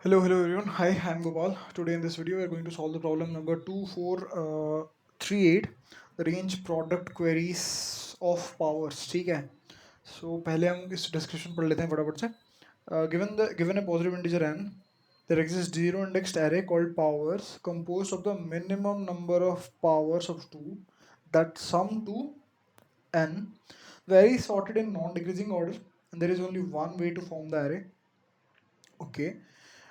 Hello everyone. Hi, I'm Gopal. Today in this video, we're going to solve the problem number 2438, the range product queries of powers. ठीक है. So पहले हम इस description पढ़ लेते हैं फटाफट से. Given a positive integer n, there exists zero indexed array called powers composed of the minimum number of powers of 2 that sum to n, vary sorted in non-decreasing order, and there is only one way to form the array. Okay.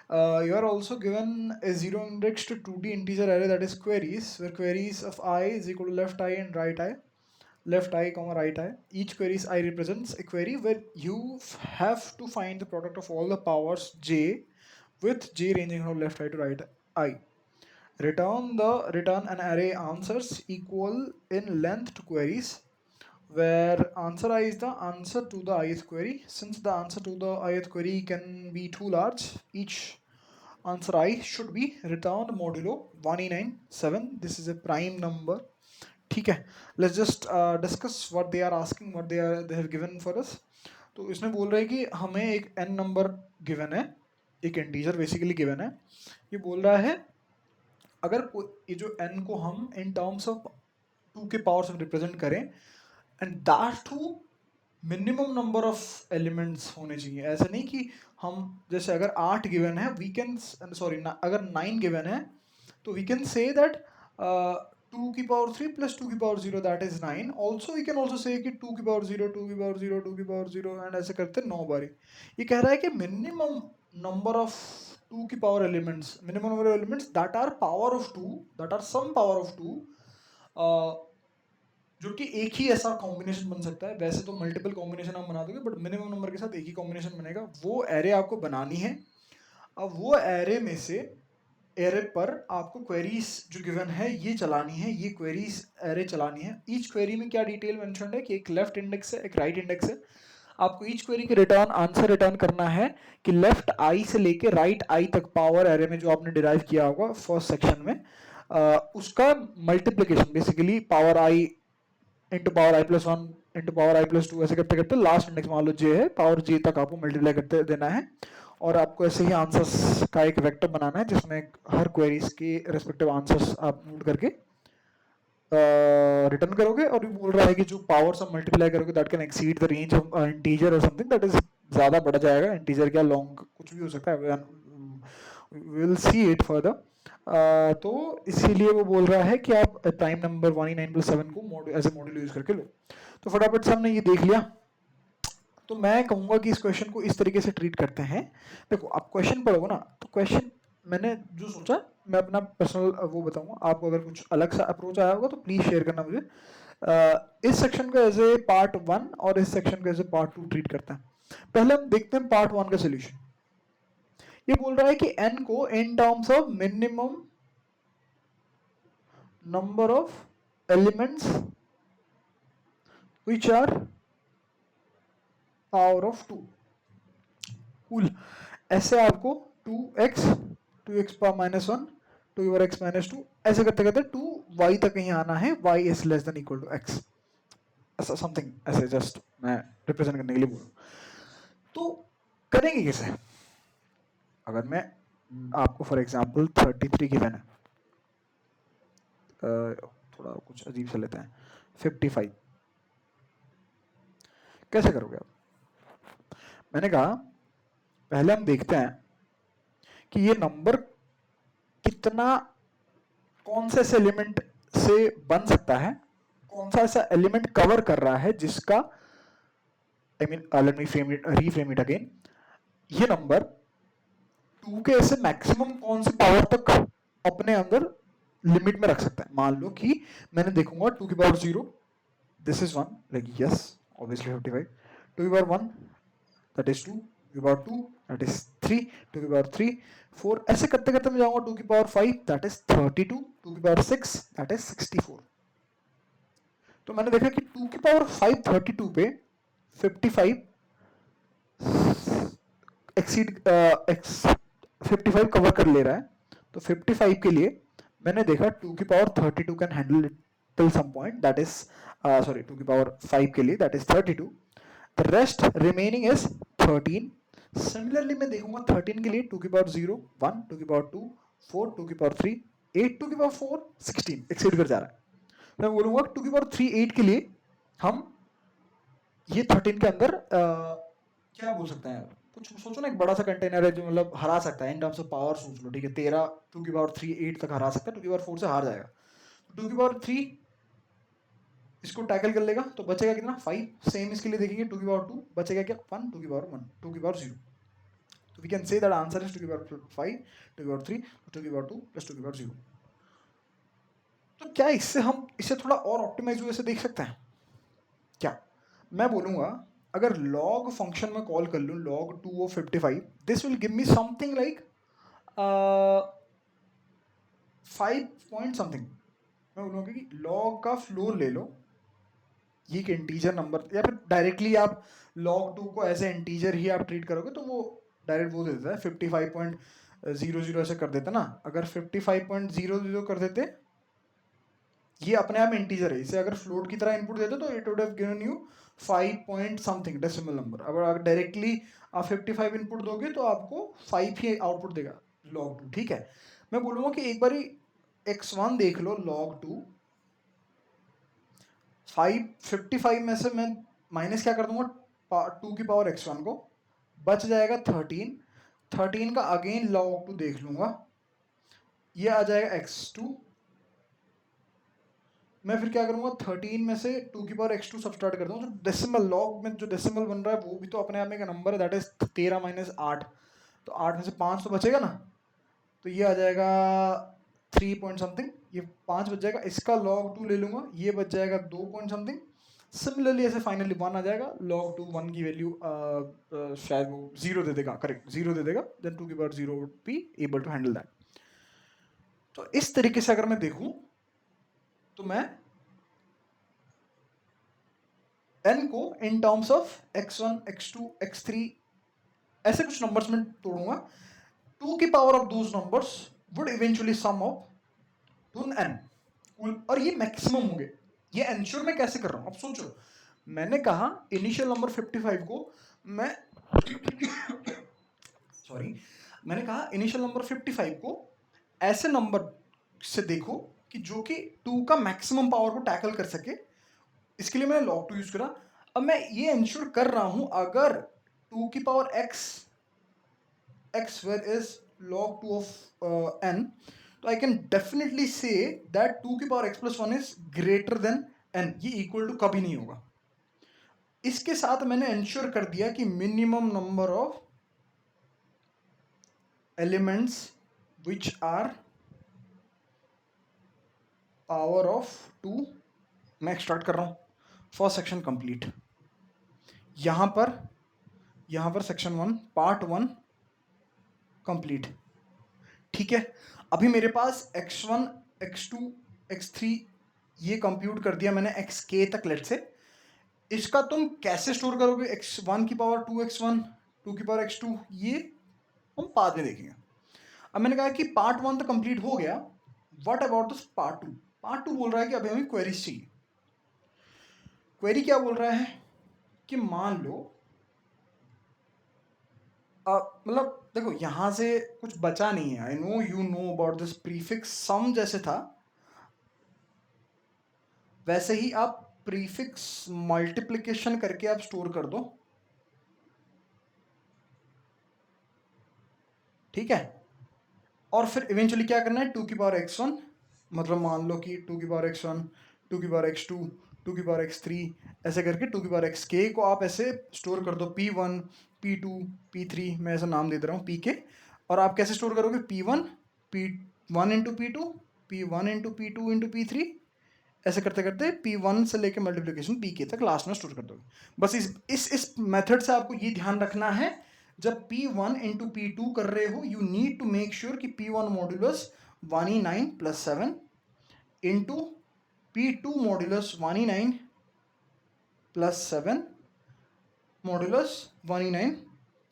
You are also given a zero indexed 2D integer array, that is queries, where queries of I is equal to left I and right I, left I comma right I. Each queries I represents a query where you have to find the product of all the powers j, with j ranging from left I to right I. Return an array answers equal in length to queries, where answer I is the answer to the ith query. Since the answer to the ith query can be too large, each answer I should be returned modulo 197. This is a prime number. ठीक है. Let's just discuss what they are asking, what they have given for us. तो इसमें बोल रहे हैं कि हमें एक n नंबर गिवन है, एक इंटीजर बेसिकली गिवन है. ये बोल रहा है अगर ये जो n को हम इन टर्म्स ऑफ 2 के पावर से रिप्रेजेंट करें, and that to minimum number of elements होने चाहिए. ऐसा नहीं कि हम जैसे अगर 8 गिवन है वी कैन सॉरी अगर 9 गिवन है तो वी कैन से दैट 2 की पावर 3 प्लस 2 की power 0 that is 9. Also we can also say कि 2 की पावर 0 2 की पावर 0 2 की पावर 0 एंड ऐसे करते 9 बारी. ये कह रहा है कि मिनिमम नंबर ऑफ 2 की power elements, minimum number of elements that are power of 2, that are some power of 2, जो कि एक ही ऐसा कॉम्बिनेशन बन सकता है. वैसे तो मल्टीपल कॉम्बिनेशन आप बना दोगे, बट मिनिमम नंबर के साथ एक ही कॉम्बिनेशन बनेगा. वो एरे आपको बनानी है. अब वो एरे में से एरे पर आपको क्वेरीज जो गिवन है ये चलानी है, ये क्वेरीज एरे चलानी है. ईच क्वेरी में क्या डिटेल मेंशन्ड है कि एक लेफ्ट इंडेक्स है, एक राइट इंडेक्स है. आपको ईच क्वेरी के रिटर्न आंसर रिटर्न करना है कि लेफ्ट आई से लेके राइट आई तक पावर एरे में जो आपने डिराइव किया होगा फर्स्ट सेक्शन में, उसका मल्टीप्लीकेशन बेसिकली पावर आई इंटू पावर आई प्लस 1 इंटू पावर आई प्लस 2 ऐसे करते करते लास्ट इंडेक्स मान लो जे है, पावर जे तक आपको मल्टीप्लाई करते देना है. और आपको ऐसे ही आंसर्स का एक वेक्टर बनाना है जिसमें हर क्वेरीज के रिस्पेक्टिव आंसर्स आप नोट करके रिटर्न करोगे. और ये बोल रहा है कि जो पावर्स आप मल्टीप्लाई करोगे that can exceed the range of integer और समथिंग, दैट इज ज़्यादा बढ़ जाएगा. इंटीजर क्या लॉन्ग कुछ भी हो सकता है, विल सी इट फर्दर. तो इसीलिए वो बोल रहा है कि आप प्राइम नंबर 199+7 को एज ए मॉड्यूल यूज करके लो. तो फटाफट से हमने ये देख लिया. तो मैं कहूंगा कि इस क्वेश्चन को इस तरीके से ट्रीट करते हैं. देखो आप क्वेश्चन पढ़ोगे ना, तो क्वेश्चन मैंने जो सोचा मैं अपना पर्सनल वो बताऊंगा. आपको अगर कुछ अलग सा अप्रोच आया होगा तो प्लीज शेयर करना मुझे. इस सेक्शन को एज ए पार्ट 1 और इस सेक्शन को एज ए पार्ट 2 ट्रीट करते हैं. पहले हम देखते हैं पार्ट 1 का सोल्यूशन. ये बोल रहा है कि n को इन terms of minimum number of elements which are power of 2. Cool. ऐसे आपको 2x power minus 1 2 over x minus 2 ऐसे करते करते 2y तक कहीं आना है, y is less than equal to x, ऐसा समथिंग ऐसे जस्ट मैं रिप्रेजेंट करने के लिए बोलूँ. तो करेंगे कैसे? अगर मैं आपको फॉर एग्जांपल 33 गिवन है, थोड़ा कुछ अजीब सा लेते हैं 55, कैसे करोगे आप? मैंने कहा पहले हम देखते हैं कि ये नंबर कितना, कौन सा ऐसा एलिमेंट से बन सकता है, कौन सा ऐसा एलिमेंट कवर कर रहा है जिसका, I mean let me reframe it again. ये नंबर 2 के ऐसे मैक्सिमम कौन सी पावर तक अपने अंदर लिमिट में रख सकता है. मान लो कि मैंने देखूंगा 2 की power 0 this is 1, like yes obviously 55, 2 की पावर 1 दैट इज 2, 2 की पावर 2 दैट इज 3, 2 की पावर 3 4, ऐसे करते करते मैं जाऊंगा 2 की पावर 5 दैट इज 32, 2 की पावर 6 दैट इज 64. तो मैंने देखा कि 2 की पावर 5 32 पे 55 एक्सीड 55 कवर कर ले रहा है. तो 55 के लिए मैंने देखा 2 की power 32 can handle it till some point, that is sorry 2 की पावर 5 के लिए that is 32. The rest remaining is 13, similarly मैं देखूंगा 13 के लिए 2 की पावर 0, 1, 2 की पावर 2, 4, 2 की पावर 3, 8, 2 की पावर 4, 16 एक्सीड कर जा रहा है। मैं बोलूंगा 2 की पावर 3 8 के लिए हम ये 13 के अंदर क्या बोल सकते हैं, कुछ सोचो ना, एक बड़ा सा कंटेनर है जो मतलब हरा सकता है इन टर्म्स ऑफ पावर। सोच लो, ठीक है, 13 2 की पावर 3 8 तक हरा सकता है, 2 की पावर 4 से हार जाएगा। 2 की पावर 3 इसको टैकल कर लेगा तो बचेगा कितना 5। सेम इसके लिए देखेंगे 2 की पावर 2 बचेगा क्या 1, 2 की पावर 1, 2 की पावर 0। तो we can say that answer is 2 की पावर 5, 2 की पावर 3, 2 की पावर 2 प्लस 2 की पावर 0। तो क्या इससे हम इसे थोड़ा और ऑप्टिमाइज हुए से देख सकते हैं क्या? मैं बोलूंगा अगर log फंक्शन में कॉल कर लूं log 2 of 55, this will give me something like 5 point something. मैं बोलूंगा कि log का फ्लोर ले लो, ये एक इंटीजर नंबर, या फिर डायरेक्टली आप log 2 को एज ए इंटीजर ही आप ट्रीट करोगे तो वो डायरेक्ट वो दे देता है 55.00 ऐसे कर देता ना। अगर 55.00 कर देते, ये अपने आप इंटीजर है, इसे अगर फ्लोट की तरह इनपुट देते तो it would have given you 5 point something decimal number. अगर डायरेक्टली आप 55 इनपुट दोगे तो आपको 5 ही आउटपुट देगा log 2, ठीक है। मैं बोलूंगा कि एक बारी x1 देख लो log 2, 55 में से मैं माइनस क्या कर दूंगा 2 की पावर x1 को, बच जाएगा 13 का अगेन log 2 देख लूंगा, ये आ जाएगा x2। मैं फिर क्या करूंगा 13 में से 2 की पावर x2 सब्सट्रैक्ट कर दूंगा, तो डेसिमल लॉग में जो डेसिमल बन रहा है वो भी तो अपने आप में एक नंबर है, दैट इज 13 माइनस 8। तो 8 में से 5 तो बचेगा ना, तो ये आ जाएगा 3 पॉइंट समथिंग, ये 5 बच जाएगा, इसका log 2 ले लूंगा, ये बच जाएगा 2 पॉइंट समथिंग। सिमिलरली ऐसे फाइनली 1 आ जाएगा, log 2 1 की वैल्यू शायद वो 0 दे देगा, करेक्ट 0 दे देगा, देन 2 की power 0 would be able to handle that. तो इस तरीके से अगर मैं देखूं तो मैं n को इन terms of x1 x2 x3 ऐसे कुछ नंबर्स में तोड़ूंगा, 2 की power of those numbers would eventually sum up to n, और ये मैक्सिमम होंगे। ये एंश्योर मैं कैसे कर रहा हूं, अब सोचो, मैंने कहा इनिशियल नंबर 55 को मैं सॉरी, मैंने कहा इनिशियल नंबर 55 को ऐसे नंबर से देखो कि जो कि 2 का मैक्सिमम पावर को टैकल कर सके, इसके लिए मैंने log 2 यूज करा। अब मैं ये इंश्योर कर रहा हूं अगर 2 की power x where is log 2 of n, तो I can definitely say that 2 की power x plus 1 is greater then n, ये इक्वल टू कभी नहीं होगा। इसके साथ मैंने इंश्योर कर दिया कि minimum number of elements which are power of 2, मैं एक्सट्रैक्ट कर रहा हूं, फर्स्ट सेक्शन कंप्लीट। यहां पर सेक्शन 1 पार्ट 1 कंप्लीट, ठीक है। अभी मेरे पास x1 x2 x3 ये कंप्यूट कर दिया मैंने xk तक, लेट से इसका तुम कैसे स्टोर करोगे x1 की पावर 2x1 2 की पावर x2, ये हम बाद में देखेंगे। अब मैंने कहा कि पार्ट 1 तो कंप्लीट हो गया, what about this part 2? Part 2 बोल रहा है कि अभी हमें क्वेरीज चाहिए। क्वेरी क्या बोल रहा है कि मान लो मतलब देखो यहां से कुछ बचा नहीं है, I know you know about this prefix sum जैसे था वैसे ही आप प्रीफिक्स मल्टीप्लिकेशन करके आप स्टोर कर दो, ठीक है। और फिर इवेंचुअली क्या करना है 2 की पावर x1, मतलब मान लो कि 2 की पावर x1 2 की पावर x2 2 की पावर x3 ऐसे करके 2 की पावर xk को आप ऐसे स्टोर कर दो, p1 p2 p3, मैं ऐसा नाम दे दे रहा हूँ pk। और आप कैसे स्टोर करोगे p1 p1 into p2 p1 into p2 into p3, ऐसे करते करते p1 से लेके मल्टीप्लिकेशन pk तक लास्ट में स्टोर कर दोगे। बस इस मेथड से आपको ये ध्यान रखना है, जब p1 इंटू p2 कर रहे हो you need to make sure कि p1 modulus 1e9 plus 7 into p2 modulus 1e9 plus 7 modulus 1e9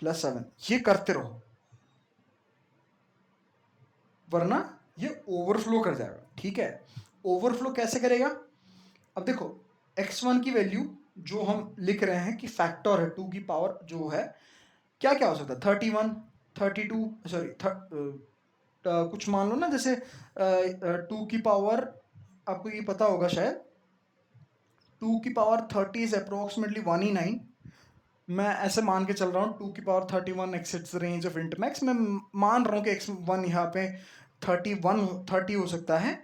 plus 7, ये करते रहो वरना ये ओवरफ्लो कर जाएगा, ठीक है। ओवरफ्लो कैसे करेगा, अब देखो x1 की वैल्यू जो हम लिख रहे हैं कि फैक्टर है 2 की पावर जो है क्या क्या हो सकता है, 31, 32, सॉरी कुछ मान लो ना, जैसे 2 की पावर, आपको ये पता होगा शायद, 2 की पावर 30 इज अप्रोक्सीमेटली 1 ही 9। मैं ऐसे मान के चल रहा हूँ 2 की power 31 exits the range of int max. मैं मान रहा हूँ कि x1 यहाँ पे 30 हो सकता है,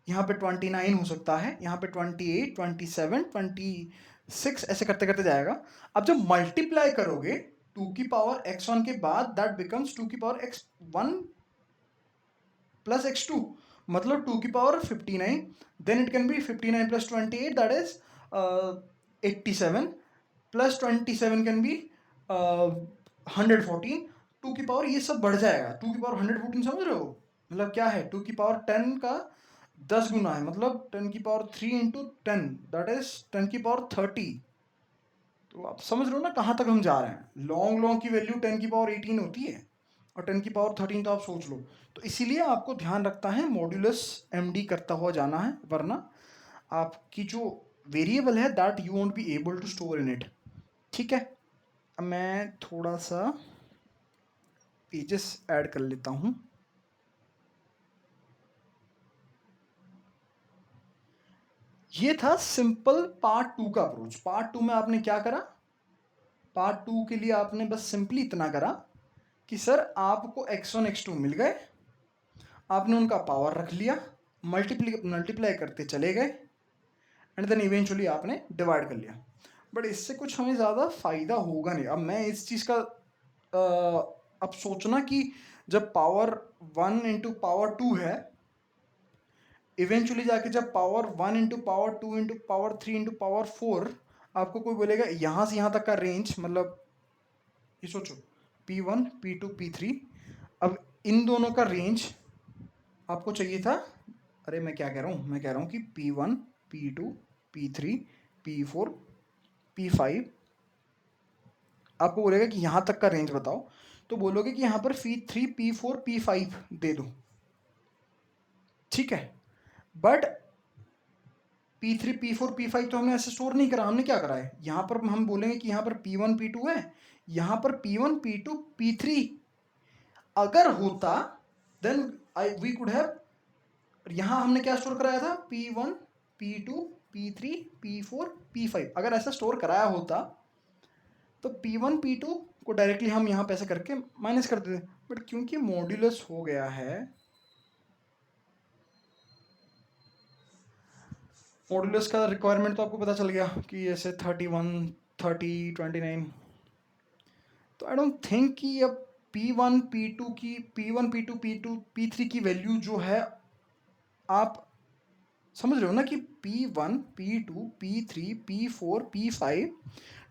यहाँ पे 29 हो सकता है, यहाँ पे 28, 27, 26, ऐसे करते करते जाएगा। अब जब मल्टीप्लाई करोगे 2 की पावर x1 के बाद, दैट बिकम्स 2 की पावर x1 प्लस x2, मतलब 2 की power 59, then it can be 59 plus 28, that is 87, plus 27 can be 114, 2 की पावर ये सब बढ़ जाएगा, 2 की पावर 114, समझ रहे हो? मतलब क्या है, 2 की पावर 10 का 10 गुना है, मतलब 10 की पावर 3 इंटू 10, दैट इज 10 की पावर 30। तो आप समझ रहे हो ना कहाँ तक हम जा रहे हैं। लॉन्ग लॉन्ग की वैल्यू 10 की पावर 18 होती है, और 10 की पावर 13 तो आप सोच लो। तो इसीलिए आपको ध्यान रखता है मॉड्यूलस एमडी करता हुआ जाना है, वरना आपकी जो वेरिएबल है that you won't be able to store in it. ठीक है, अब मैं थोड़ा सा पेजेस ऐड कर लेता हूँ। ये था सिंपल पार्ट 2 का अप्रोच। पार्ट 2 में आपने क्या करा, पार्ट 2 के लिए आपने बस सिंपली इतना करा कि सर आपको x1 x2 मिल गए, आपने उनका पावर रख लिया, मल्टीप्लाई करते चले गए, एंड देन इवेंचुअली आपने डिवाइड कर लिया। बट इससे कुछ हमें ज़्यादा फ़ायदा होगा नहीं। अब मैं इस चीज़ का अब सोचना कि जब पावर 1 इंटू पावर 2 है, इवेंचुअली जाके जब power 1 into power 2 into power 3 into power 4, आपको कोई बोलेगा यहाँ से यहाँ तक का रेंज, मतलब ये सोचो P1, P2, P3, अब इन दोनों का रेंज आपको चाहिए था। अरे मैं क्या कह रहा हूँ, मैं कह रहा हूँ कि P1, P2, P3, P4, P5, आपको बोलेगा कि यहाँ तक का रेंज बताओ, तो बोलोगे कि यहाँ पर P3, P4, P5 दे दो, ठीक है। बट P3, P4, P5 तो हमने ऐसे स्टोर नहीं करा, हमने क्या करा है, यहाँ पर हम बोलेंगे कि यहाँ पर P1, P2 है, यहाँ पर P1, P2, P3 अगर होता देन वी कुड हैव, यहाँ हमने क्या स्टोर कराया था, P1, P2, P3, P4, P5, अगर ऐसा स्टोर कराया होता तो P1, P2 को डायरेक्टली हम यहाँ पे ऐसे करके माइनस कर देते। बट क्योंकि मॉड्यूलस हो गया है, मॉड्यूलस का रिक्वायरमेंट तो आपको पता चल गया कि ऐसे 31, 30, 29, तो आई डोंट थिंक कि अब P1, P2 की P1, P2, P2, P3 की वैल्यू जो है, आप समझ रहे हो ना कि P1, P2, P3, P4, P5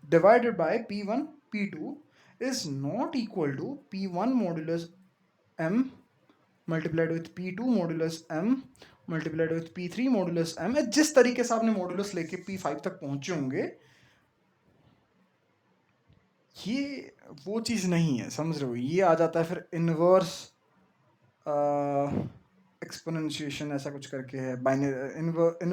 divided by P1, P2 is not equal to P1 modulus M multiplied with P2 modulus M multiplied with P3 modulus M। जिस तरीके से आपने मॉडुलस लेके P5 तक पहुंचे होंगे, ये वो चीज़ नहीं है, समझ रहे हो? ये आ जाता है फिर इनवर्स एक्सपोनेंशिएशन ऐसा कुछ करके है, बाइनरी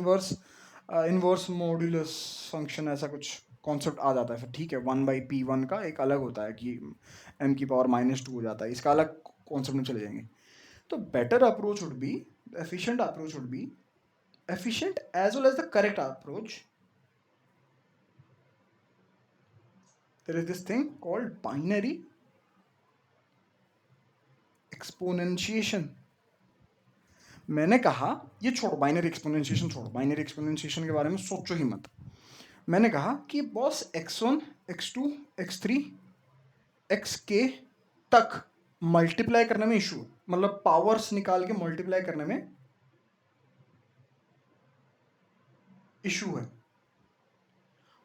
इनवर्स मॉड्यूलस फंक्शन ऐसा कुछ कॉन्सेप्ट आ जाता है फिर, ठीक है। 1/P1 का एक अलग होता है कि m की पावर -2 हो जाता है, इसका अलग कॉन्सेप्ट में चले जाएंगे। तो better approach would be, efficient approach would be, efficient as well as the correct approach, there is this thing called binary exponentiation। मैंने कहा ये छोड़ो, बाइनरी एक्सपोनेंशिएशन छोड़ो, बाइनरी एक्सपोनेंशिएशन के बारे में सोचो ही मत। मैंने कहा कि boss x1, x2, x3, xk तक मल्टीप्लाई करने में इशू, मतलब पावर्स निकाल के मल्टीप्लाई करने में इशू है।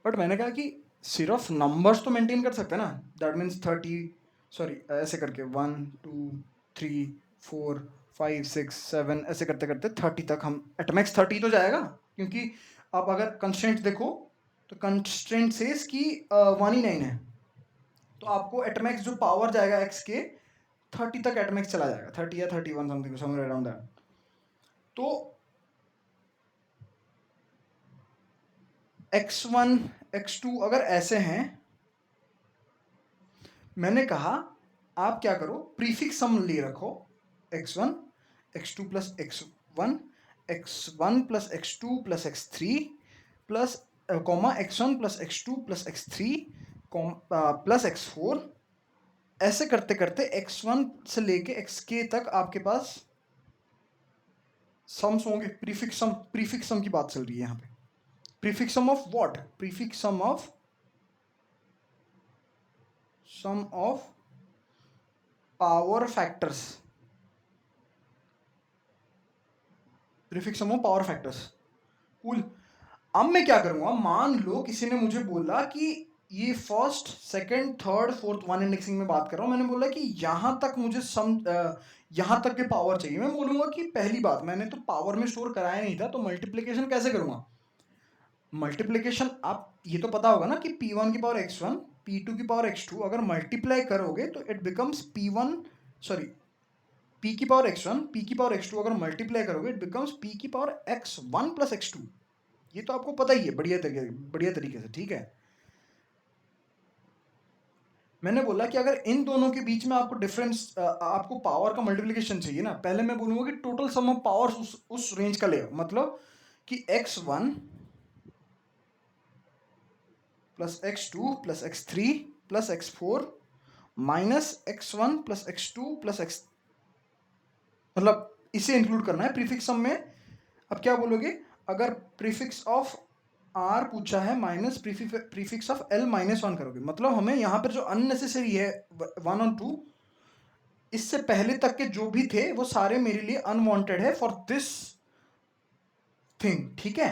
बट मैंने कहा कि सिर्फ नंबर्स तो मेंटेन कर सकते हैं ना, दैट मीन्स 30, सॉरी ऐसे करके 1, 2, 3, 4, 5, 6, 7 ऐसे करते करते 30 तक हम एटमैक्स 30 तो जाएगा, क्योंकि आप अगर कंस्ट्रेंट देखो तो कंस्ट्रेंट सेज कि 1 ही 9 है, तो आपको एटमैक्स जो पावर जाएगा एक्स के 30 तक एटमैक्स चला जाएगा, 30 या 31 समथिंग समवेयर अराउंड दैट। तो x1, x2 अगर ऐसे हैं मैंने कहा आप क्या करो, प्रीफिक्स सम ले रखो, x1 x2 plus x1 x1 plus x2 plus x3 plus comma x1 plus x2 plus x3 plus x4, ऐसे करते करते x1 से लेके xk तक आपके पास सम्स होंगे। प्रीफिक्स सम की बात चल रही है यहाँ पे। Prefix sum of what? Prefix sum of power factors. Prefix sum of power factors. Cool. अब मैं क्या करूंगा, मान लो किसी ने मुझे बोला कि ये first second third fourth one indexing में बात कर रहा हूं, मैंने बोला कि यहां तक मुझे यहां तक के पावर चाहिए। मैं बोलूंगा कि पहली बात, मैंने तो पावर में स्टोर कराया नहीं था, तो मल्टीप्लीकेशन कैसे करूंगा? मल्टीप्लीकेशन आप ये तो पता होगा ना कि p1 की पावर x1 p2 की पावर x2 अगर मल्टीप्लाई करोगे तो it becomes p1 sorry p की पावर x1 p की पावर x2 अगर मल्टीप्लाई करोगे इट बिकम्स p की पावर x1 प्लस x2। ये तो आपको पता ही है बढ़िया तरीके से, ठीक है। मैंने बोला कि अगर इन दोनों के बीच में आपको डिफरेंस, आपको पावर का मल्टीप्लिकेशन चाहिए ना, पहले मैं बोलूंगा कि टोटल सम ऑफ पावर्स उस रेंज का ले, मतलब कि x1 plus x2 plus x3 plus x4 minus x1 plus x2 plus x, मतलब इसे इंक्लूड करना है प्रीफिक्स सम में। अब क्या बोलोगे, अगर प्रीफिक्स ऑफ आर पूछा है minus prefix of L minus one करोगे, मतलब हमें यहाँ पर जो अननेसेसरी है 1 और 2, इससे पहले तक के जो भी थे वो सारे मेरे लिए अनवांटेड है फॉर दिस थिंग, ठीक है।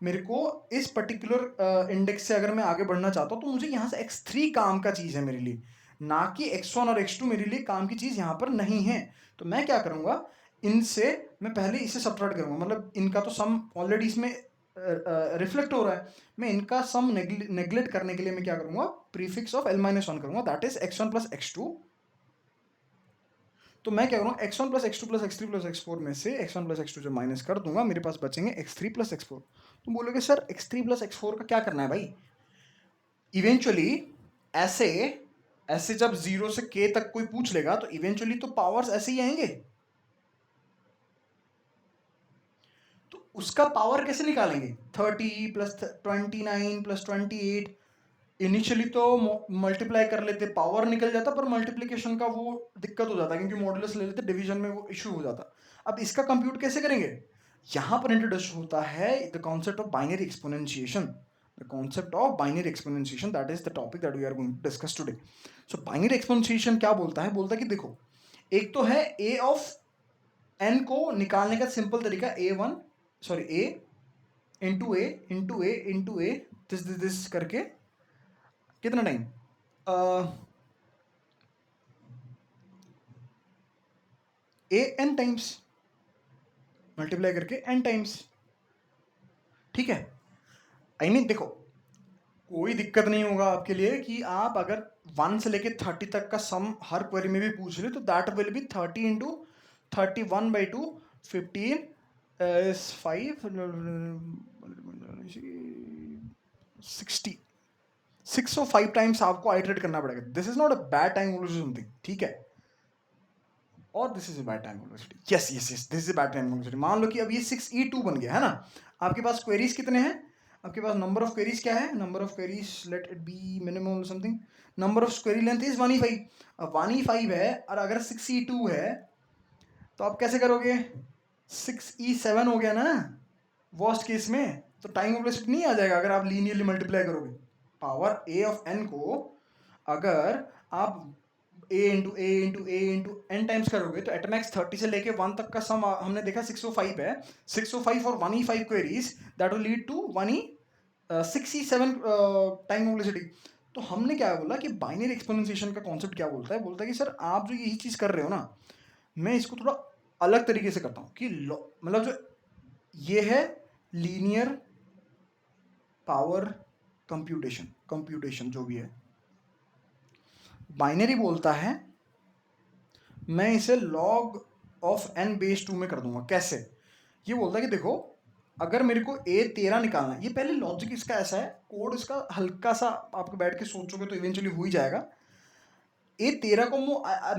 मेरे को इस पर्टिकुलर इंडेक्स से अगर मैं आगे बढ़ना चाहता हूँ तो मुझे यहाँ से x3 काम का चीज़ है मेरे लिए, ना कि x1 और x2 मेरे लिए काम की चीज़ यहाँ पर नहीं है। तो मैं क्या करूँगा, इनसे मैं पहले इसे सब्ट्रैक्ट करूँगा, मतलब इनका तो सम ऑलरेडी इसमें रिफ्लेक्ट हो रहा है, मैं इनका सम नेग्लेक्ट करने के लिए मैं क्या करूँगा, prefix of l minus one करूँगा, that is x1 plus x2। तो मैं क्या करूँगा, x1 plus x2 plus x3 plus x4 में से x1 प्लस x2 जब माइनस कर दूंगा मेरे पास बचेंगे x3 प्लस x4। तुम बोलोगे सर x3 प्लस x4 का क्या करना है भाई? इवेंचुअली ऐसे ऐसे जब 0 से k तक कोई पूछ लेगा तो इवेंचुअली तो पावर्स ऐसे ही आएंगे, तो उसका पावर कैसे निकालेंगे? 30 प्लस 29 प्लस 28, इनिशियली तो मल्टीप्लाई कर लेते पावर निकल जाता, पर मल्टीप्लिकेशन का वो दिक्कत हो जाता क्योंकि मॉडुलस ले लेते, डिवीजन में वो इशू हो जाता। अब इसका कंप्यूट कैसे करेंगे? यहां पर इंट्रोड्यूस होता है the concept of binary exponentiation. The concept of binary exponentiation, that is the topic that we are going to discuss today. So binary exponentiation क्या बोलता है? बोलता है कि देखो, एक तो है a ऑफ n को निकालने का सिंपल तरीका, a into a into a into A this करके कितना time, A N times multiply करके एन टाइम्स, ठीक है। आई मीन देखो, कोई दिक्कत नहीं होगा आपके लिए कि आप अगर 1 से लेके 30 तक का सम हर क्वेरी में भी पूछ ले तो that will be 30 into 31/2 15 is 5 60 605 times आपको आइटरेट करना पड़ेगा। This is not a bad time something, ठीक है, और this is bad time velocity, yes yes yes this is bad time velocity. मान लो कि अब ये 6e2 बन गया है ना, आपके पास क्वेरीज कितने हैं? आपके पास नंबर ऑफ क्वेरीज क्या है? Number of queries let it be minimum something, number of query length is 1e5। अब 1e5 है और अगर 6e2 है तो आप कैसे करोगे? 6e7 हो गया ना वर्स्ट केस में, तो टाइम वेलोसिटी नहीं आ जाएगा अगर आप लीनियरली मल्टीप्लाई करोगे। पावर a ऑफ n को अगर आप a into a into a into n times करोगे तो एटमैक्स 30 से लेके 1 तक का सम हमने देखा 605 है। 605 और 1e5 queries that will lead to 6e7 time velocity. तो हमने क्या बोला कि बाइनरी एक्सपोनेंशिएशन का कॉन्सेप्ट क्या बोलता है? बोलता है कि सर आप जो यही चीज कर रहे हो ना, मैं इसको थोड़ा अलग तरीके से करता हूँ कि मतलब जो ये है लीनियर पावर कंप्यूटेशन जो भी है, बाइनरी बोलता है मैं इसे log ऑफ n बेस 2 में कर दूंगा। कैसे? ये बोलता है कि देखो, अगर मेरे को a13 निकालना है, ये पहले लॉजिक इसका ऐसा है, कोड इसका हल्का सा आपको बैठ के सोचोगे तो इवेंचुअली हो ही जाएगा। ए 13 को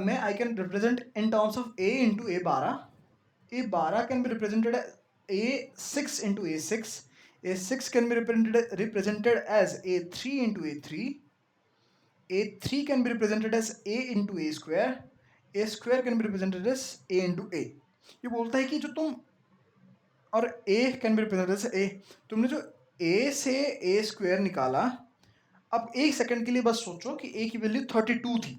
मैं I can represent in terms of a into a 12. A 12 can be represented a 6 into a 6. A 6 can be represented as a 3 into a 3. A 3 can be represented as a into a square. A square can be represented as a into a. ये बोलता है कि जो तुम और a can be represented as a, तुमने जो ए से ए स्क्वायर निकाला, अब एक सेकंड के लिए बस सोचो कि ए की वैल्यू 32 थी.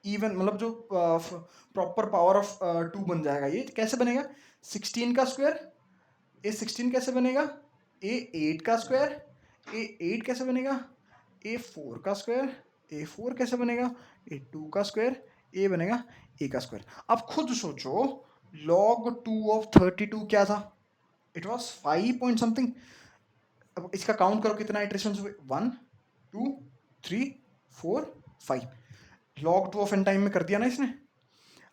इवन मतलब जो प्रॉपर पावर ऑफ 2 बन जाएगा. ये कैसे बनेगा? 16 का स्क्वायर. ए 16 कैसे बनेगा? ए 8 का स्क्वायर. ए 8 कैसे बनेगा? ए 4 का स्क्वायर. ए 4 कैसे बनेगा? ए 2 का स्क्वायर. ए बनेगा ए का स्क्वायर. अब खुद सोचो, log 2 ऑफ 32 क्या था? It was 5 point something. अब इसका काउंट करो कितना इटरेशन हुए. 1 2 3 4 5. log 2 ऑफ n टाइम में कर दिया ना इसने.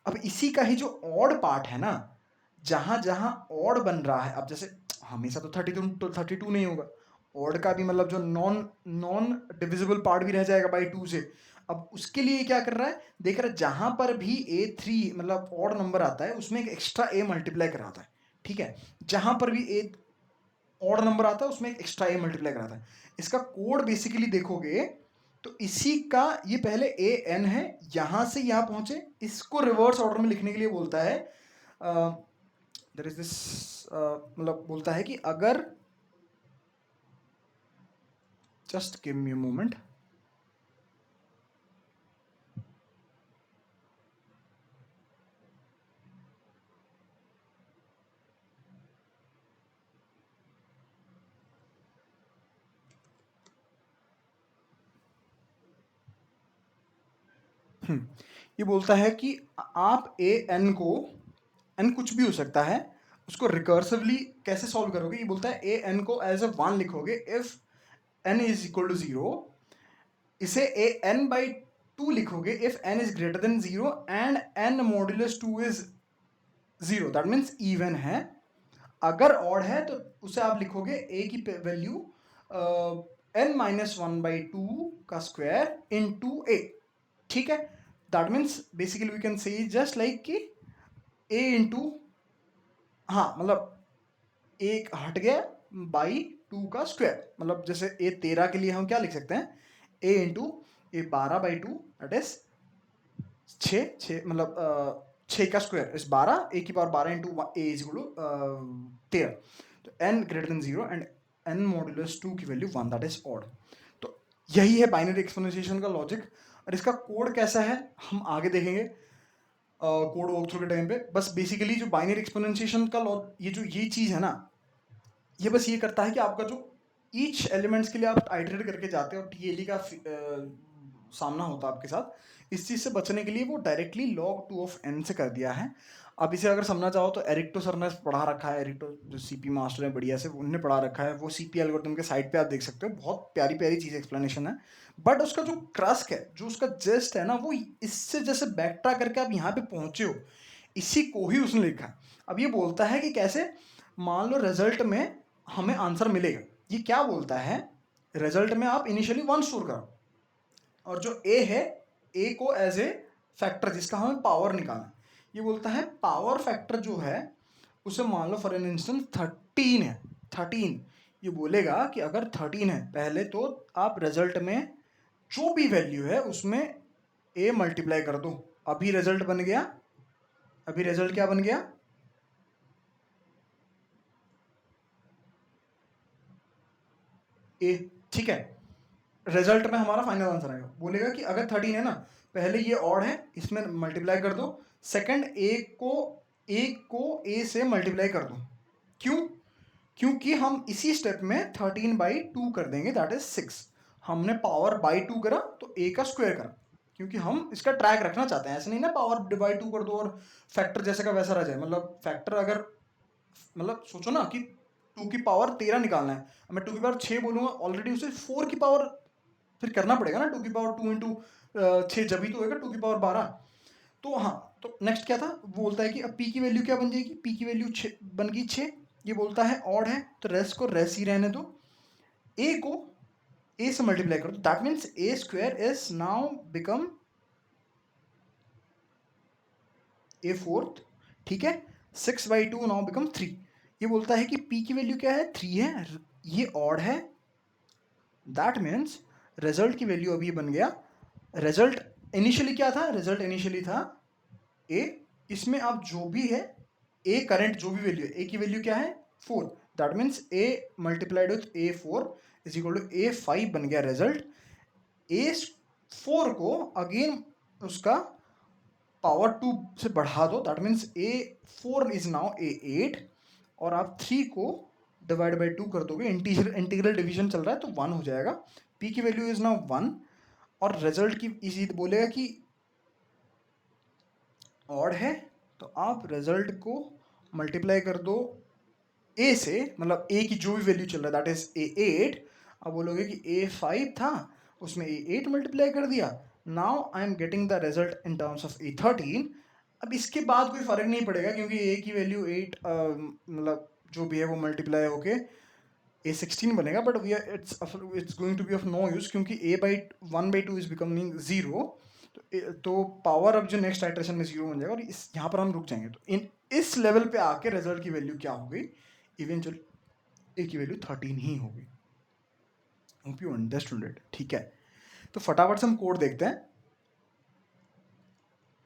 अब इसी का ही जो ऑड पार्ट है ना, जहां जहां ऑड बन रहा है, अब जैसे हमेशा तो 32 नहीं होगा, ऑड का भी मतलब जो नॉन डिविजिबल पार्ट भी रह जाएगा बाई 2 से. अब उसके लिए क्या कर रहा है, देख रहा है जहां पर भी A3 मतलब ऑड नंबर आता है उसमें एक एक्स्ट्रा A मल्टीप्लाई कराता है. ठीक है, जहां पर भी A ऑड नंबर आता है उसमें एक एक्स्ट्रा A मल्टीप्लाई कराता है. इसका कोड बेसिकली देखोगे तो इसी का ये पहले ए एन है, यहां से यहां पहुंचे, इसको रिवर्स ऑर्डर में लिखने के लिए बोलता है. देयर इज दिस मतलब बोलता है कि अगर just give me a moment. ये बोलता है कि आप ए एन को, एन कुछ भी हो सकता है, उसको रिकर्सिवली कैसे सॉल्व करोगे. ये बोलता है ए एन को एज ए 1 लिखोगे if n is equal to 0. इसे ए एन बाई 2 लिखोगे if n is greater than 0 and n modulus 2 is 0. That means even है. अगर ऑड है तो उसे आप लिखोगे ए की वैल्यू एन माइनस 1 बाई 2 का स्क्वायर इन टू ए. ठीक है, that means basically we can say just like कि ए इंटू, हाँ मतलब एक हट गया बाई 2 का स्क्वायर. मतलब जैसे ए 13 के लिए हम क्या लिख सकते हैं, a into a 12 by 2 that is 6 मतलब 6 का स्क्वायर इज 12. ए की power 12 into a is equal to 13. तो n greater than 0 and n modulus 2 की वैल्यू 1 दैट इज ऑड. तो यही है बाइनरी एक्सपोनेंशिएशन का लॉजिक. और इसका कोड कैसा है हम आगे देखेंगे कोड वॉक थ्रू के टाइम पे. बस बेसिकली जो बाइनरी एक्सपोनेंशिएशन का ये चीज़ है ना, ये बस ये करता है कि आपका जो ईच एलिमेंट्स के लिए आप आइटरेट करके जाते हो और टीएलई का सामना होता है आपके साथ, इस चीज़ से बचने के लिए वो डायरेक्टली log 2 ऑफ n से कर दिया है. अब इसे अगर समझना चाहो तो एरिक्टो सर ने पढ़ा रखा है. एरिक्टो जो सीपी मास्टर है बढ़िया से, उन्होंने पढ़ा रखा है. वो सीपी एल्गोरिथम के साइड पे आप देख सकते हो, बहुत प्यारी प्यारी चीज़ एक्सप्लेनेशन है. बट उसका जो क्रस्क है, जो उसका जेस्ट है ना, वो इससे जैसे बैक ट्रैक करके आप यहाँ पे पहुँचे हो, इसी को ही उसने लिखा. अब ये बोलता है कि कैसे, मान लो रिजल्ट में हमें आंसर मिलेगा. ये क्या बोलता है, रिजल्ट में आप इनिशियली 1 स्टोर करो और जो ए है, ए को एज ए फैक्टर जिसका हमें पावर निकालना है, ये बोलता है पावर फैक्टर जो है उसे मान लो फॉर एन इंस्टेंस 13 है. 13 ये बोलेगा कि अगर 13 है, पहले तो आप रिजल्ट में जो भी वैल्यू है उसमें ए मल्टीप्लाई कर दो. अभी रिजल्ट बन गया, अभी रिजल्ट क्या बन गया, ए. ठीक है, रिजल्ट में हमारा फाइनल आंसर आएगा. बोलेगा कि अगर 13 है ना, पहले ये ऑड है, इसमें मल्टीप्लाई कर दो. सेकंड ए को ए से मल्टीप्लाई कर दो. क्यों? क्योंकि हम इसी स्टेप में 13 बाई 2 कर देंगे दैट इज 6. हमने पावर बाई 2 करा तो ए का स्क्वायर करा, क्योंकि हम इसका ट्रैक रखना चाहते हैं. ऐसे नहीं ना पावर डिवाइड 2 कर दो और फैक्टर जैसे का वैसा रह जाए. मतलब फैक्टर अगर, मतलब सोचो ना कि 2 की पावर 13 निकालना है, मैं 2 की पावर 6 बोलूँगा, ऑलरेडी उसे 4 की पावर फिर करना पड़ेगा ना. 2 की पावर 2 इंटू 6 जब ही तो होएगा 2 की पावर 12. तो हाँ, तो नेक्स्ट क्या था, वो बोलता है कि अब पी की वैल्यू क्या बन जाएगी, पी की वैल्यू बन गई 6. ये बोलता है ऑड है तो रेस्ट को रेस्ट ही रहने दो, ए को ए से मल्टीप्लाई करो. That means A square is now become a fourth, ठीक है। 6/2 नाउ बिकम 3। ये बोलता है कि p की वैल्यू क्या है, 3 है, ये ऑड है। दैट मीन्स रिजल्ट की वैल्यू अभी बन गया, रिजल्ट इनिशियली क्या था, रिजल्ट इनिशियली था a, इसमें अब जो भी है a करंट जो भी वैल्यू है, a की वैल्यू क्या है 4, that means a multiplied with a4 is equal to a5 बन गया रिजल्ट। a4 को अगेन उसका पावर 2 से बढ़ा दो, that means a4 is now a8, और आप 3 को डिवाइड बाई 2 कर दोगे, इंटीग्रल डिवीजन चल रहा है तो 1 हो जाएगा। p की वैल्यू इज नाउ 1, और रिजल्ट की इसी बोलेगा कि ऑड है, तो आप रिजल्ट को मल्टीप्लाई कर दो a से, मतलब a की जो भी वैल्यू चल रहा है दैट इज a8। अब बोलोगे कि a5 था, उसमें a8 मल्टीप्लाई कर दिया, now I am getting the result in terms of a13। अब इसके बाद कोई फर्क नहीं पड़ेगा क्योंकि a की वैल्यू 8 मतलब जो भी है वो मल्टीप्लाई होके a16 बनेगा, but we are it's going to be of no use क्योंकि a/1/2 इज बिकमिंग 0। तो पावर अब जो नेक्स्ट आइटरेशन में 0 बन जाएगा, और इस यहाँ पर हम रुक जाएंगे। तो इस लेवल पे आके रिजल्ट की वैल्यू क्या हो गई, इवेंचुअली a की वैल्यू 13 ही हो गई। होप यू अंडरस्टूड इट, ठीक है। तो फटाफट से हम कोड देखते हैं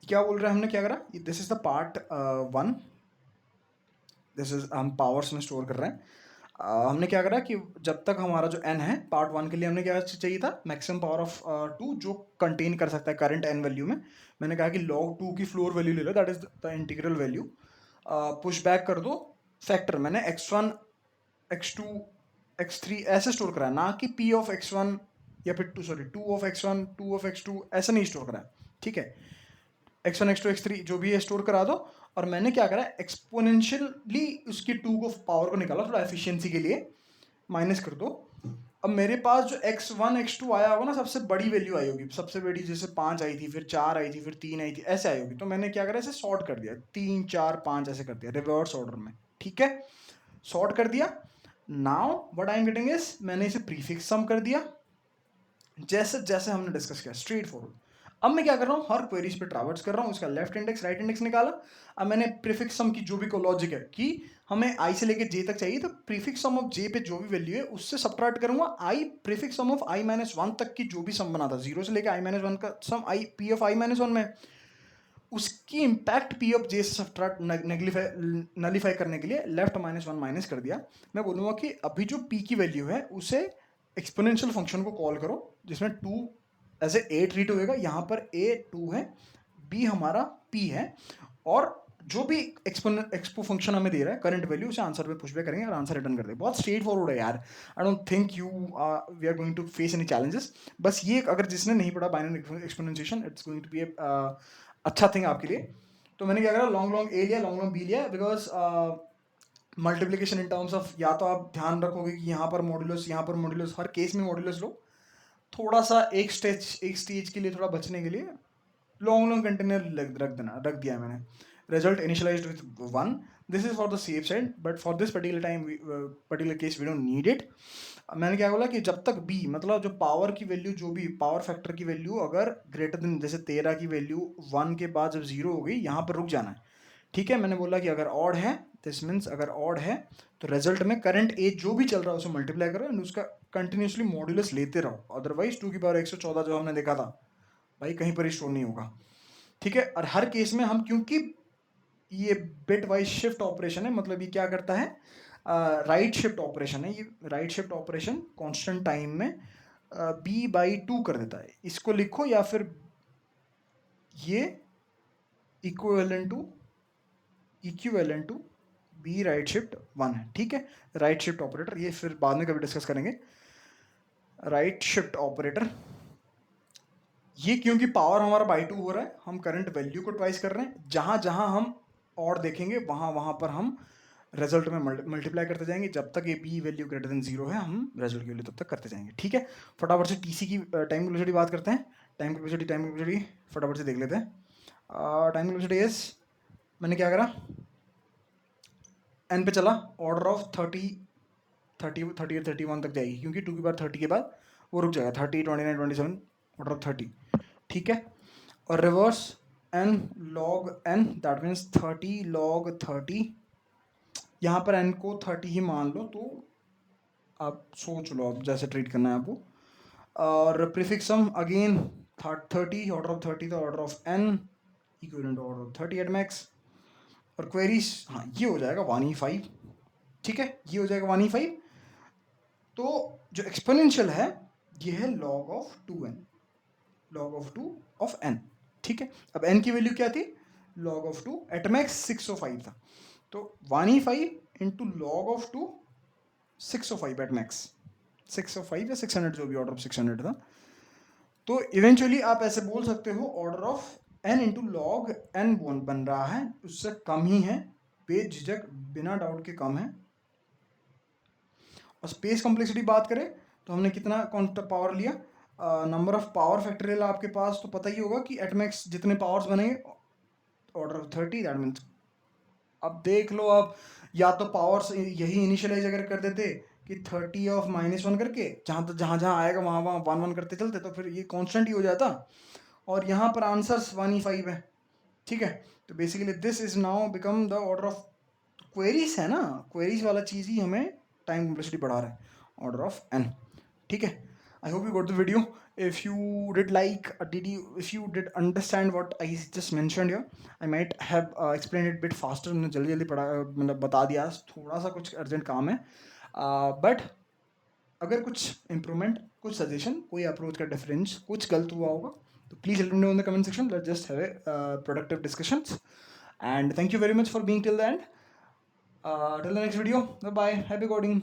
क्या बोल रहे हैं, हमने क्या करा, this is the part 1, this is हम पावर्स में स्टोर कर रहे हैं। हमने क्या करा कि जब तक हमारा जो n है पार्ट 1 के लिए हमने क्या चाहिए था, मैक्सिमम पावर ऑफ 2 जो कंटेन कर सकता है करंट n वैल्यू में। मैंने कहा कि log 2 की फ्लोर वैल्यू ले लो, that is the integral value. Push back कर दो फैक्टर, मैंने x1 x2 x3 ऐसे स्टोर करा है, ना कि p ऑफ x1 या फिर 2 ऑफ x1 2 ऑफ x2 ऐसा नहीं स्टोर करा है, ठीक है। x1 x2 x3 जो भी है स्टोर करा दो, और मैंने क्या करा एक्सपोनेंशियली उसकी 2 को पावर को निकाला थोड़ा एफिशिएंसी के लिए, माइनस कर दो। अब मेरे पास जो x1 x2 आया होगा ना, सबसे बड़ी वैल्यू आई होगी, सबसे बड़ी जैसे 5 आई थी, फिर 4 आई थी, फिर 3 आई थी, ऐसे आई होगी। तो मैंने क्या करा, इसे सॉर्ट कर दिया, 3 4 5 ऐसे कर दिया रिवर्स ऑर्डर में, ठीक है। सॉर्ट कर दिया। Now what I am getting is, मैंने इसे प्रीफिक्स सम कर दिया, जैसे जैसे हमने डिस्कस किया स्ट्रेट फॉरवर्ड। अब मैं क्या कर रहा हूँ, हर क्वेरीज पे ट्रैवर्स कर रहा हूँ, उसका लेफ्ट इंडेक्स राइट इंडेक्स निकाला। अब मैंने प्रीफिक्स सम की जो भी लॉजिक है कि हमें i से लेके j तक चाहिए, तो प्रीफिक्स सम ऑफ j पे जो भी वैल्यू है उससे सब्ट्रैक्ट करूंगा i prefix sum of i minus 1 तक की जो भी सम बना था, 0 से लेके i माइनस 1 का सम i p of i minus 1 में, उसकी इंपैक्ट p ऑफ j से सब्ट्रैक्ट नलीफाई करने के लिए लेफ्ट -1 माइनस कर दिया। मैं बोलूँगा कि अभी जो p की वैल्यू है उसे एक्सपोनेंशियल फंक्शन को कॉल करो, जिसमें 2 ऐसे a ट्रीट होएगा, यहाँ पर a 2 है, b हमारा p है, और जो भी एक्सपो फंक्शन हमें दे रहा है करंट वैल्यू, उसे आंसर पे पुशबैक करेंगे और आंसर रिटर्न कर देंगे। बहुत स्ट्रेट फॉरवर्ड है यार, I don't think you we are going to face any challenges. बस ये अगर जिसने नहीं पढ़ा binary exponentiation, it's going to be अच्छा थिंग आपके लिए। तो मैंने क्या करा, लॉन्ग लॉन्ग ए लिया, लॉन्ग लॉन्ग बी लिया, because multiplication in terms of, या तो आप ध्यान रखोगे कि यहाँ पर मॉड्यूलस, यहाँ पर मॉड्यूलस, हर केस में मॉड्यूलस लो, थोड़ा सा एक स्टेज के लिए थोड़ा बचने के लिए लॉन्ग लॉन्ग कंटेनर रख दिया है मैंने। Result initialised with 1, this is for the safe side, but for this particular case we don't need it. मैंने क्या बोला कि जब तक b, मतलब जो पावर की वैल्यू, जो भी पावर फैक्टर की वैल्यू अगर ग्रेटर देन, जैसे 13 की वैल्यू 1 के बाद जब 0 हो गई, यहाँ पर रुक जाना है, ठीक है। मैंने बोला कि अगर ऑड है, दिस मीन्स अगर ऑड है तो रिजल्ट में करंट एज जो भी चल रहा है उसे मल्टीप्लाई करो एंड उसका कंटिन्यूसली मॉड्यूलस लेते रहो, अदरवाइज 2 की पावर 114 जो हमने देखा था भाई कहीं पर ही स्टोर नहीं होगा, ठीक है। और हर केस में हम, क्योंकि ये बिट वाइज शिफ्ट ऑपरेशन है, मतलब ये क्या करता है, राइट शिफ्ट ऑपरेशन है, ये right shift operation constant time में b/2 कर देता है। इसको लिखो, या फिर ये equivalent to b right shift 1 है, ठीक है। राइट शिफ्ट ऑपरेटर, ये फिर बाद में कभी डिस्कस करेंगे। राइट शिफ्ट ऑपरेटर, ये क्योंकि पावर हमारा बाई 2 हो रहा है, हम करंट वैल्यू को ट्वाइस कर रहे हैं, जहां जहां हम और देखेंगे वहां वहां पर हम रिजल्ट में मल्टीप्लाई करते जाएंगे, जब तक ये b वैल्यू ग्रेटर देन 0 है हम रिजल्ट की वैल्यू तब तक करते जाएंगे, ठीक है। फटाफट से टीसी की टाइम कॉम्प्लेक्सिटी बात करते हैं। टाइम कॉम्प्लेक्सिटी फटाफट से देख लेते हैं। टाइम कॉम्प्लेक्सिटी इज, मैंने क्या करा, एन पे चला, ऑर्डर ऑफ 31 तक जाएगी, क्योंकि 2 की बार 30 के बाद वो रुक जाएगा, 30 29 27 ऑर्डर ऑफ 30, ठीक है। और reverse n log n, that means 30 log 30। यहाँ पर n को 30 ही मान लो, तो आप सोच लो आप जैसे ट्रीट करना है आपको। और prefix sum again 30, order of 30 the order of n equivalent to order of 30 at max. और क्वेरीज, हाँ ये हो जाएगा 1e5, ठीक है, ये हो जाएगा 1e5। तो जो एक्सपोनेंशियल है ये है log of 2n, log of 2 of n, ठीक है। अब n की वैल्यू क्या थी, log ऑफ 2 एट मैक्स 605 था, तो 1e5 into log of 2 605 at max, 605 या 600 जो भी ऑर्डर ऑफ 600 था। तो इवेंचुअली आप ऐसे बोल सकते हो order of n into log n बन रहा है, उससे कम ही है, बेझिझक बिना डाउट के कम है। और स्पेस कॉम्प्लेक्सिटी बात करें तो हमने कितना पावर लिया, नंबर ऑफ पावर फैक्टोरियल आपके पास तो पता ही होगा कि एट मैक्स जितने पावर्स बनेंगे ऑर्डर ऑफ 30, दैट मीन्स अब देख लो आप, या तो पावर्स यही इनिशियलाइज अगर कर देते कि 30 ऑफ -1 करके, जहाँ तो जहाँ जहाँ आएगा वहाँ वहाँ 1 1 करते चलते, तो फिर ये कांस्टेंट ही हो जाता। और यहाँ पर आंसर्स 1e5 है, ठीक है। तो basically this is now become the order of queries है ना, क्वेरीज वाला चीज़ ही हमें टाइम कॉम्प्लेक्सिटी बढ़ा रहा है, ऑर्डर ऑफ n, ठीक है। I hope you got the video. If you did like, if you did understand what I just mentioned here, I might have explained it a bit faster. मैंने जल्दी जल्दी पढ़ा, मतलब बता दिया, थोड़ा सा कुछ अर्जेंट काम है, बट अगर कुछ इम्प्रूवमेंट, कुछ सजेशन, कोई अप्रोच का डिफरेंस, कुछ गलत हुआ होगा तो please let me know in the comment section. Let's just have a productive discussions, and thank you very much for being till the end. Till the next video, bye bye, happy coding.